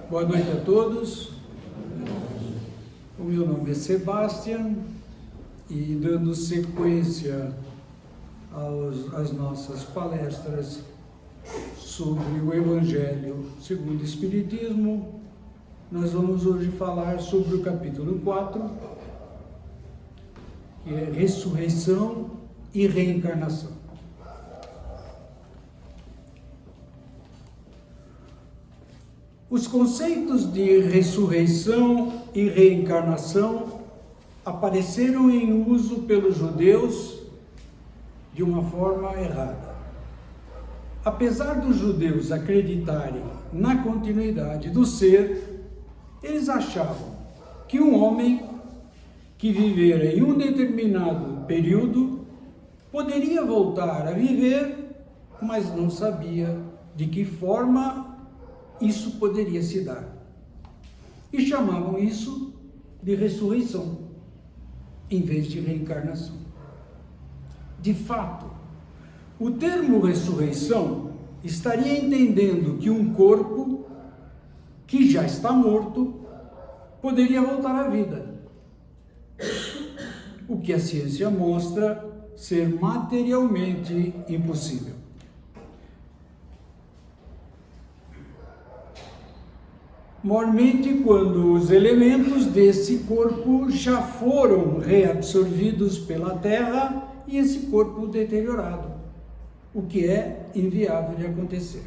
Boa noite a todos. O meu nome é Sebastian e, dando sequência às nossas palestras sobre o Evangelho segundo o Espiritismo, nós vamos hoje falar sobre o capítulo 4, que é Ressurreição e Reencarnação. Os conceitos de ressurreição e reencarnação apareceram em uso pelos judeus de uma forma errada. Apesar dos judeus acreditarem na continuidade do ser, eles achavam que um homem que vivera em um determinado período poderia voltar a viver, mas não sabia de que forma isso poderia se dar. E chamavam isso de ressurreição, em vez de reencarnação. De fato, o termo ressurreição estaria entendendo que um corpo que já está morto poderia voltar à vida. O que a ciência mostra ser materialmente impossível. Mormente quando os elementos desse corpo já foram reabsorvidos pela terra e esse corpo deteriorado, o que é inviável de acontecer.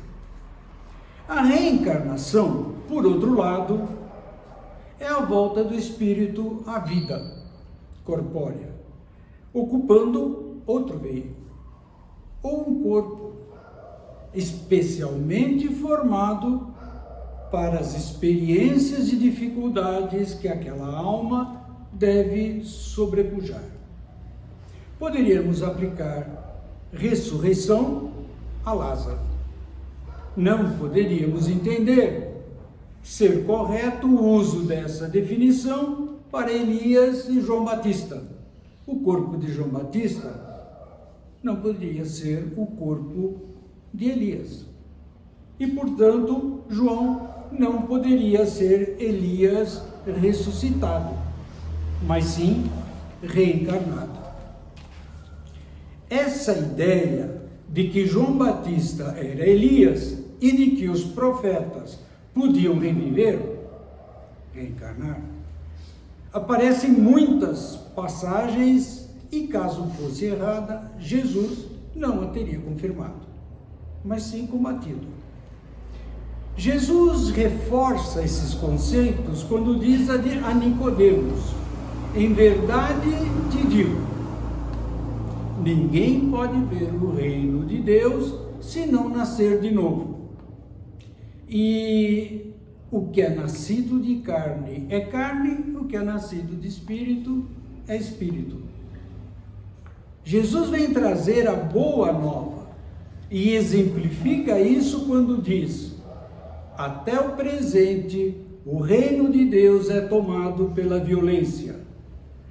A reencarnação, por outro lado, é a volta do espírito à vida corpórea, ocupando outro veículo, ou um corpo especialmente formado para as experiências e dificuldades que aquela alma deve sobrepujar. Poderíamos aplicar ressurreição a Lázaro. Não poderíamos entender ser correto o uso dessa definição para Elias e João Batista. O corpo de João Batista não poderia ser o corpo de Elias. E, portanto, João não poderia ser Elias ressuscitado, mas sim reencarnado. Essa ideia de que João Batista era Elias e de que os profetas podiam reviver, reencarnar, aparece em muitas passagens e, caso fosse errada, Jesus não a teria confirmado, mas sim combatido. Jesus reforça esses conceitos quando diz a Nicodemos: em verdade te digo, ninguém pode ver o reino de Deus se não nascer de novo. E o que é nascido de carne é carne, o que é nascido de espírito é espírito. Jesus vem trazer a boa nova e exemplifica isso quando diz: até o presente, o reino de Deus é tomado pela violência,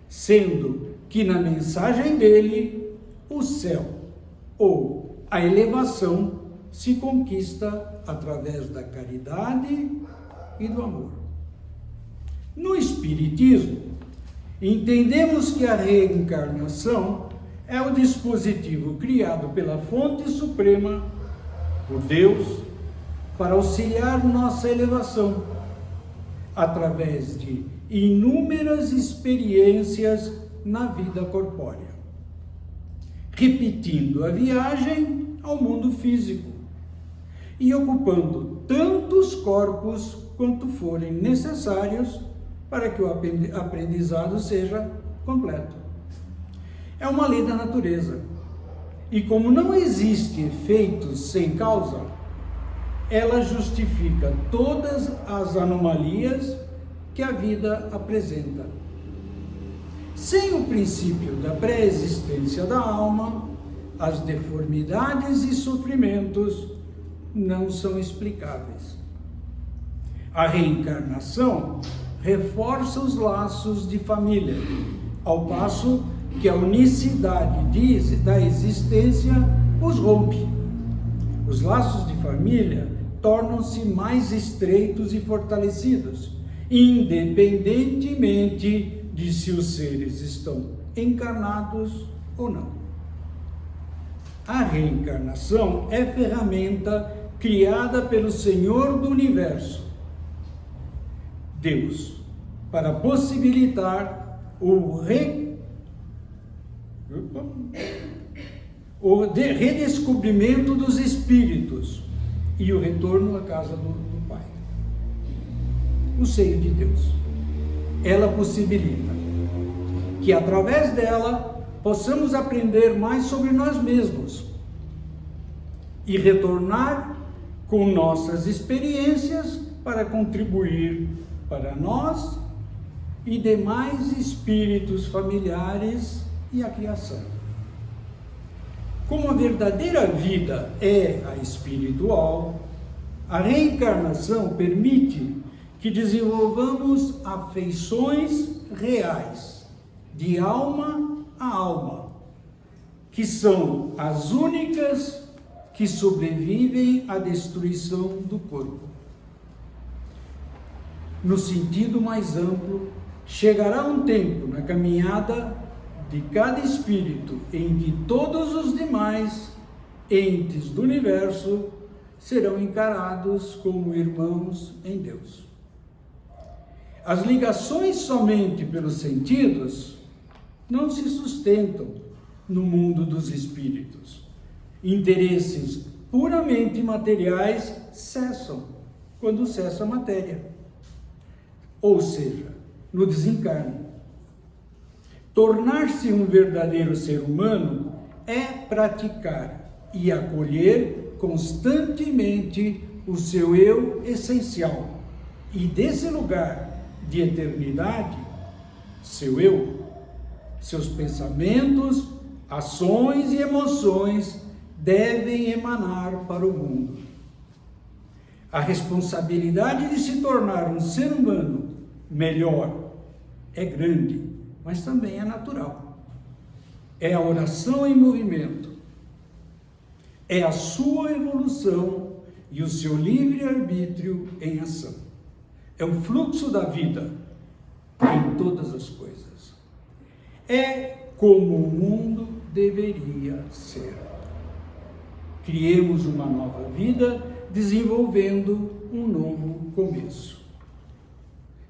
sendo que na mensagem dele, o céu, ou a elevação, se conquista através da caridade e do amor. No Espiritismo, entendemos que a reencarnação é o dispositivo criado pela fonte suprema, por Deus, para auxiliar nossa elevação, através de inúmeras experiências na vida corpórea, repetindo a viagem ao mundo físico e ocupando tantos corpos quanto forem necessários para que o aprendizado seja completo. É uma lei da natureza, e como não existe efeitos sem causa, ela justifica todas as anomalias que a vida apresenta. Sem o princípio da pré-existência da alma, as deformidades e sofrimentos não são explicáveis. A reencarnação reforça os laços de família, ao passo que a unicidade da existência os rompe. Os laços de família tornam-se mais estreitos e fortalecidos, independentemente de se os seres estão encarnados ou não. A reencarnação é ferramenta criada pelo Senhor do Universo, Deus, para possibilitar o redescobrimento dos espíritos e o retorno à casa do Pai, o seio de Deus. Ela possibilita que, através dela, possamos aprender mais sobre nós mesmos e retornar com nossas experiências para contribuir para nós e demais espíritos familiares e a criação. Como a verdadeira vida é a espiritual, a reencarnação permite que desenvolvamos afeições reais, de alma a alma, que são as únicas que sobrevivem à destruição do corpo. No sentido mais amplo, chegará um tempo na caminhada de cada espírito em que todos os demais entes do universo serão encarados como irmãos em Deus. As ligações somente pelos sentidos não se sustentam no mundo dos espíritos. Interesses puramente materiais cessam quando cessa a matéria, ou seja, no desencarne. Tornar-se um verdadeiro ser humano é praticar e acolher constantemente o seu eu essencial e, desse lugar de eternidade, seu eu, seus pensamentos, ações e emoções devem emanar para o mundo. A responsabilidade de se tornar um ser humano melhor é grande, mas também é natural. É a oração em movimento, é a sua evolução e o seu livre-arbítrio em ação. É o fluxo da vida em todas as coisas. É como o mundo deveria ser. Criemos uma nova vida, desenvolvendo um novo começo.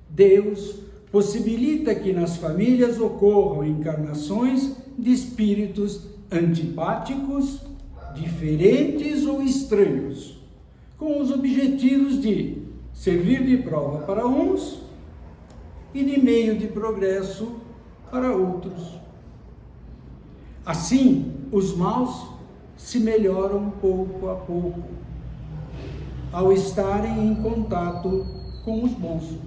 Deus possibilita que nas famílias ocorram encarnações de espíritos antipáticos, diferentes ou estranhos, com os objetivos de servir de prova para uns e de meio de progresso para outros. Assim, os maus se melhoram pouco a pouco, ao estarem em contato com os bons.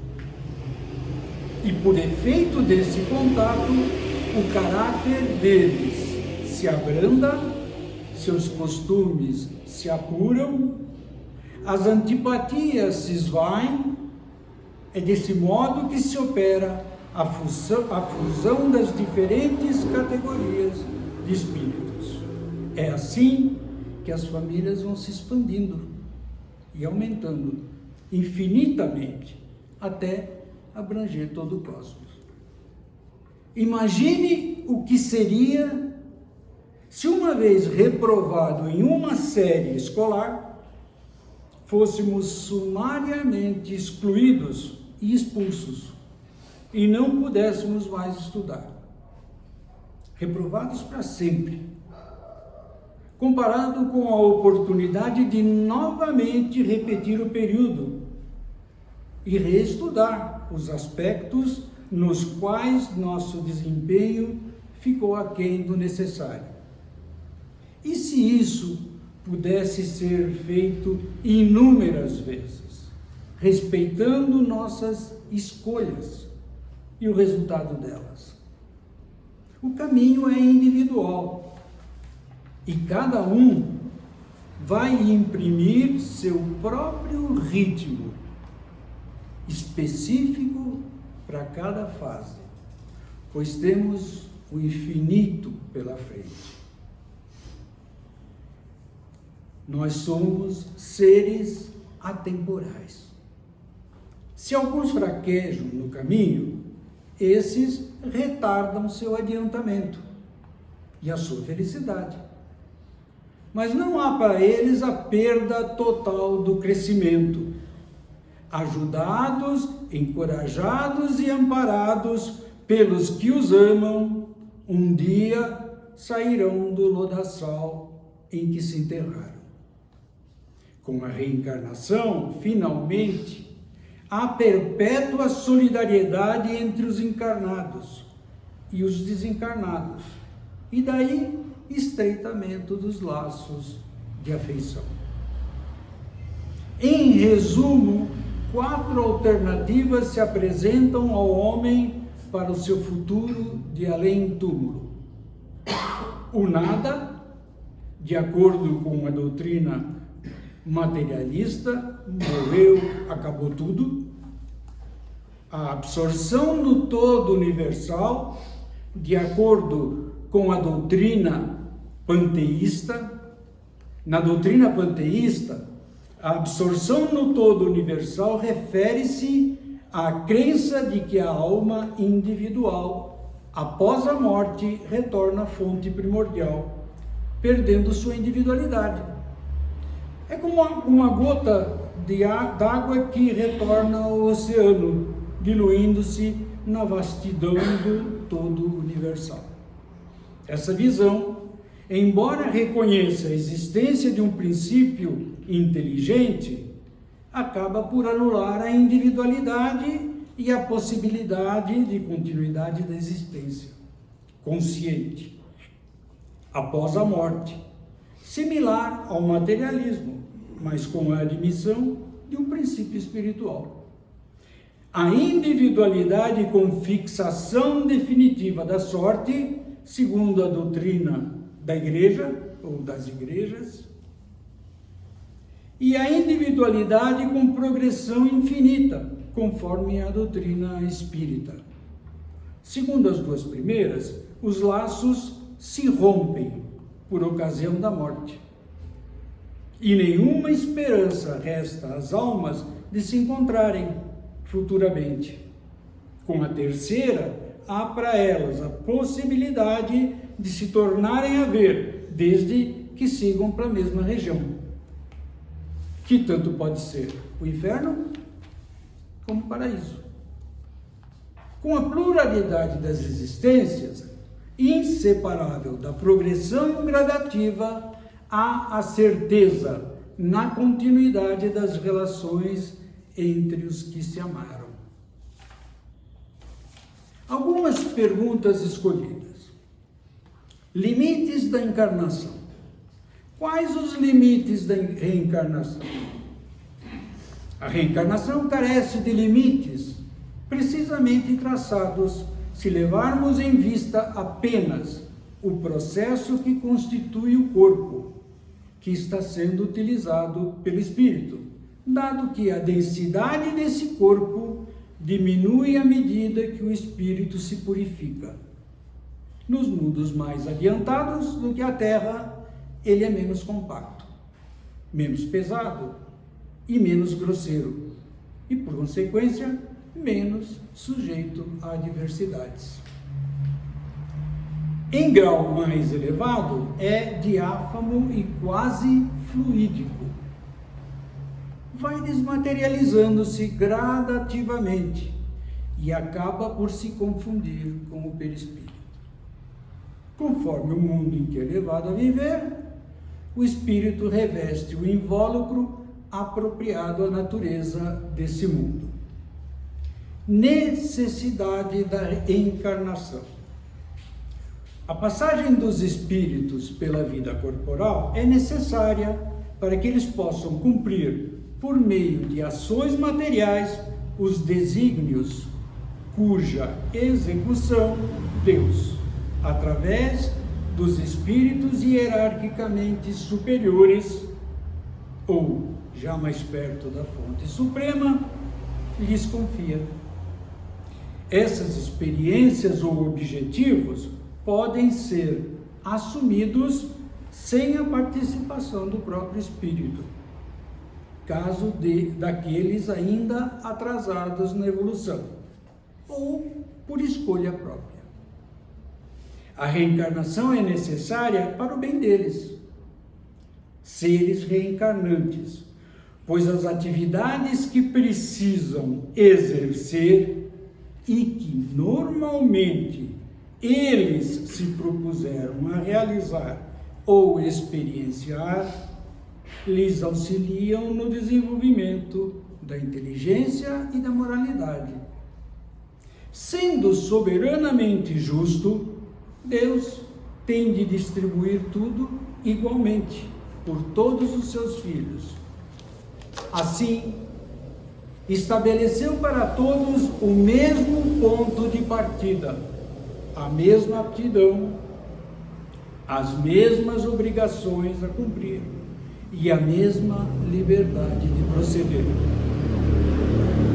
E por efeito desse contato, o caráter deles se abranda, seus costumes se apuram, as antipatias se esvaem. É desse modo que se opera a fusão das diferentes categorias de espíritos. É assim que as famílias vão se expandindo e aumentando infinitamente, até abranger todo o cosmos. Imagine o que seria se, uma vez reprovado em uma série escolar, fôssemos sumariamente excluídos e expulsos e não pudéssemos mais estudar. Reprovados para sempre, comparado com a oportunidade de novamente repetir o período e reestudar os aspectos nos quais nosso desempenho ficou aquém do necessário. E se isso pudesse ser feito inúmeras vezes, respeitando nossas escolhas e o resultado delas? O caminho é individual e cada um vai imprimir seu próprio ritmo específico para cada fase, pois temos o infinito pela frente. Nós somos seres atemporais. Se alguns fraquejam no caminho, esses retardam seu adiantamento e a sua felicidade. Mas não há para eles a perda total do crescimento. Ajudados, encorajados e amparados pelos que os amam, um dia sairão do lodaçal em que se enterraram. Com a reencarnação, finalmente, há perpétua solidariedade entre os encarnados e os desencarnados, e daí estreitamento dos laços de afeição. Em resumo, 4 alternativas se apresentam ao homem para o seu futuro de além-túmulo. O nada, de acordo com a doutrina materialista, morreu, acabou tudo. A absorção no todo universal, de acordo com a doutrina panteísta. Na doutrina panteísta, a absorção no todo universal refere-se à crença de que a alma individual, após a morte, retorna à fonte primordial, perdendo sua individualidade. É como uma gota d'água que retorna ao oceano, diluindo-se na vastidão do todo universal. Essa visão, embora reconheça a existência de um princípio inteligente, acaba por anular a individualidade e a possibilidade de continuidade da existência consciente após a morte, similar ao materialismo, mas com a admissão de um princípio espiritual. A individualidade com fixação definitiva da sorte, segundo a doutrina da igreja ou das igrejas, e a individualidade com progressão infinita, conforme a doutrina espírita. Segundo as duas primeiras, os laços se rompem por ocasião da morte, e nenhuma esperança resta às almas de se encontrarem futuramente. Com a terceira, há para elas a possibilidade de se tornarem a ver, desde que sigam para a mesma região, que tanto pode ser o inferno como o paraíso. Com a pluralidade das existências, inseparável da progressão gradativa, há a certeza na continuidade das relações entre os que se amaram. Algumas perguntas escolhidas. Limites da encarnação. Quais os limites da reencarnação? A reencarnação carece de limites precisamente traçados se levarmos em vista apenas o processo que constitui o corpo, que está sendo utilizado pelo espírito, dado que a densidade desse corpo diminui à medida que o espírito se purifica. Nos mundos mais adiantados do que a Terra, ele é menos compacto, menos pesado e menos grosseiro, e, por consequência, menos sujeito a adversidades. Em grau mais elevado, é diáfano e quase fluídico. Vai desmaterializando-se gradativamente e acaba por se confundir com o perispírito. Conforme o mundo em que é levado a viver, o espírito reveste o invólucro apropriado à natureza desse mundo. Necessidade da encarnação. A passagem dos espíritos pela vida corporal é necessária para que eles possam cumprir, por meio de ações materiais, os desígnios cuja execução Deus, através dos espíritos hierarquicamente superiores, ou já mais perto da fonte suprema, lhes confia. Essas experiências ou objetivos podem ser assumidos sem a participação do próprio espírito. caso daqueles ainda atrasados na evolução, ou por escolha própria. A reencarnação é necessária para o bem deles, seres reencarnantes, pois as atividades que precisam exercer e que normalmente eles se propuseram a realizar ou experienciar, lhes auxiliam no desenvolvimento da inteligência e da moralidade. Sendo soberanamente justo, Deus tem de distribuir tudo igualmente por todos os seus filhos. Assim, estabeleceu para todos o mesmo ponto de partida, a mesma aptidão, as mesmas obrigações a cumprir e a mesma liberdade de proceder.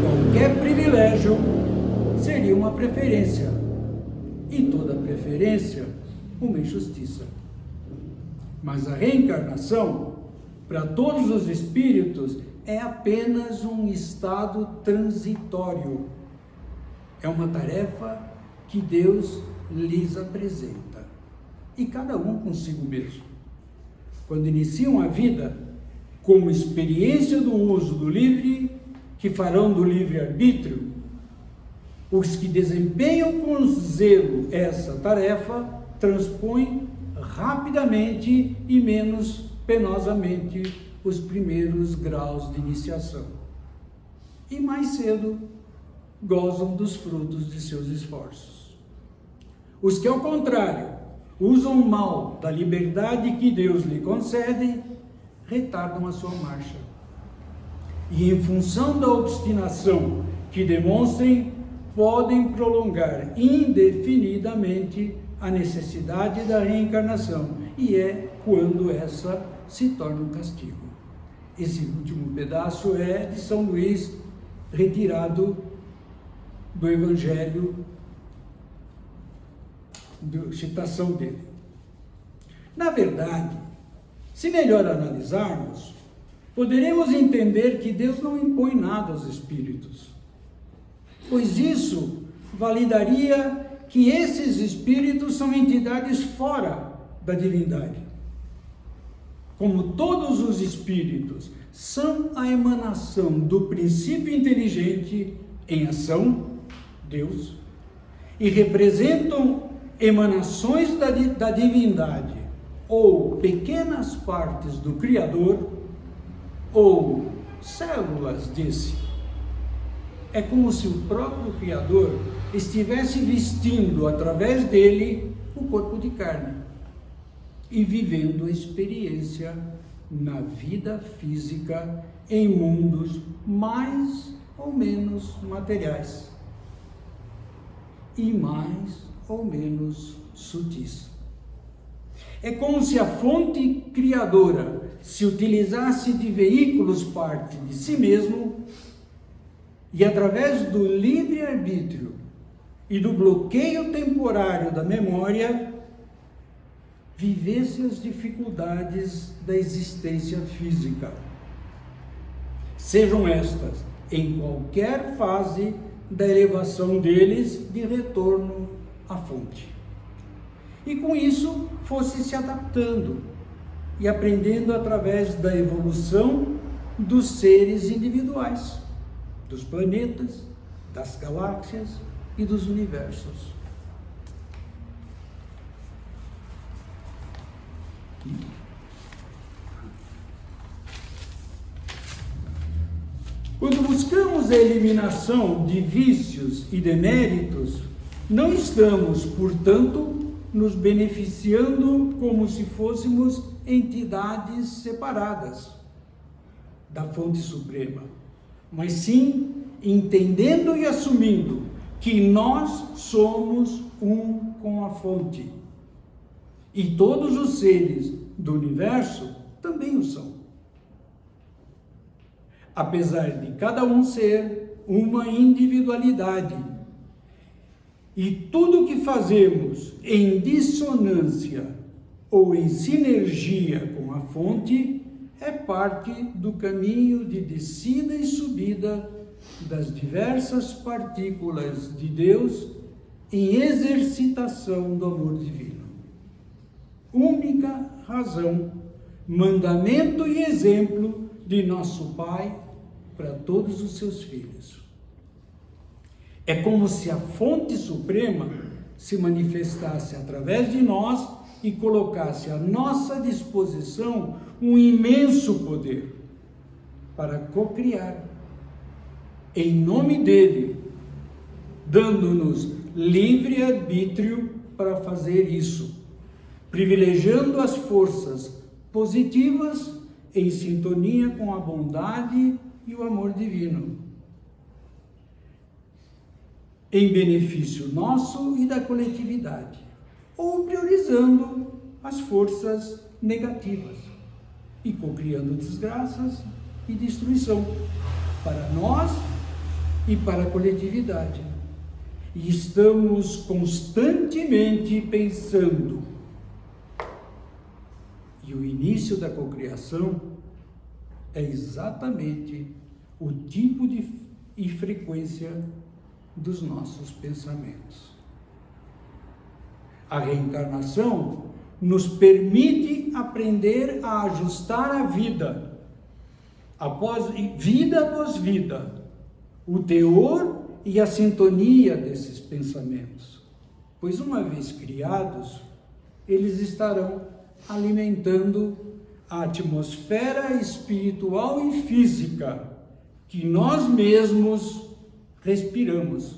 Qualquer privilégio seria uma preferência, e toda preferência uma injustiça. Mas a reencarnação, para todos os espíritos, é apenas um estado transitório. É uma tarefa que Deus lhes apresenta, e cada um consigo mesmo. Quando iniciam a vida, como experiência do uso do livre, que farão do livre-arbítrio, os que desempenham com zelo essa tarefa transpõem rapidamente e menos penosamente os primeiros graus de iniciação. E mais cedo gozam dos frutos de seus esforços. Os que, ao contrário, usam mal da liberdade que Deus lhe concede, retardam a sua marcha. E, em função da obstinação que demonstrem, podem prolongar indefinidamente a necessidade da reencarnação, e é quando essa se torna um castigo. Esse último pedaço é de São Luís, retirado do Evangelho, citação dele. Na verdade, se melhor analisarmos, poderemos entender que Deus não impõe nada aos espíritos, pois isso validaria que esses espíritos são entidades fora da divindade. Como todos os espíritos são a emanação do princípio inteligente em ação, Deus, e representam emanações da divindade, ou pequenas partes do Criador, ou células desse. É como se o próprio Criador estivesse vestindo através dele o corpo de carne e vivendo a experiência na vida física em mundos mais ou menos materiais e mais ou menos sutis. É como se a fonte criadora se utilizasse de veículos parte de si mesmo e, através do livre-arbítrio e do bloqueio temporário da memória, vivesse as dificuldades da existência física, sejam estas em qualquer fase da elevação deles de retorno à fonte. E com isso fosse se adaptando e aprendendo através da evolução dos seres individuais, dos planetas, das galáxias e dos universos. Quando buscamos a eliminação de vícios e deméritos, não estamos, portanto, nos beneficiando como se fôssemos entidades separadas da fonte suprema, mas sim entendendo e assumindo que nós somos um com a fonte. E todos os seres do universo também o são. Apesar de cada um ser uma individualidade, e tudo que fazemos em dissonância ou em sinergia com a fonte é parte do caminho de descida e subida das diversas partículas de Deus em exercitação do amor divino. Única razão, mandamento e exemplo de nosso Pai para todos os seus filhos. É como se a fonte suprema se manifestasse através de nós e colocasse à nossa disposição um imenso poder para cocriar em nome dele, dando-nos livre arbítrio para fazer isso, privilegiando as forças positivas em sintonia com a bondade e o amor divino, em benefício nosso e da coletividade, ou priorizando as forças negativas e cocriando desgraças e destruição para nós e para a coletividade. E estamos constantemente pensando. E o início da cocriação é exatamente o tipo e frequência dos nossos pensamentos. A reencarnação nos permite aprender a ajustar a vida após vida, o teor e a sintonia desses pensamentos, pois uma vez criados, eles estarão alimentando a atmosfera espiritual e física que nós mesmos respiramos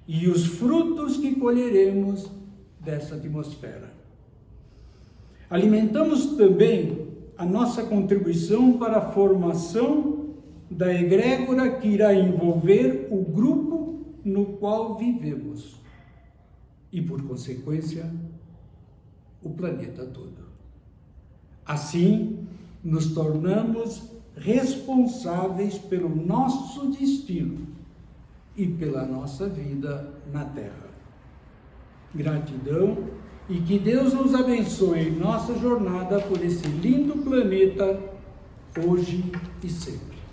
e os frutos que colheremos dessa atmosfera. Alimentamos também a nossa contribuição para a formação da egrégora que irá envolver o grupo no qual vivemos e, por consequência, o planeta todo. Assim, nos tornamos responsáveis pelo nosso destino e pela nossa vida na Terra. Gratidão e que Deus nos abençoe em nossa jornada por esse lindo planeta, hoje e sempre.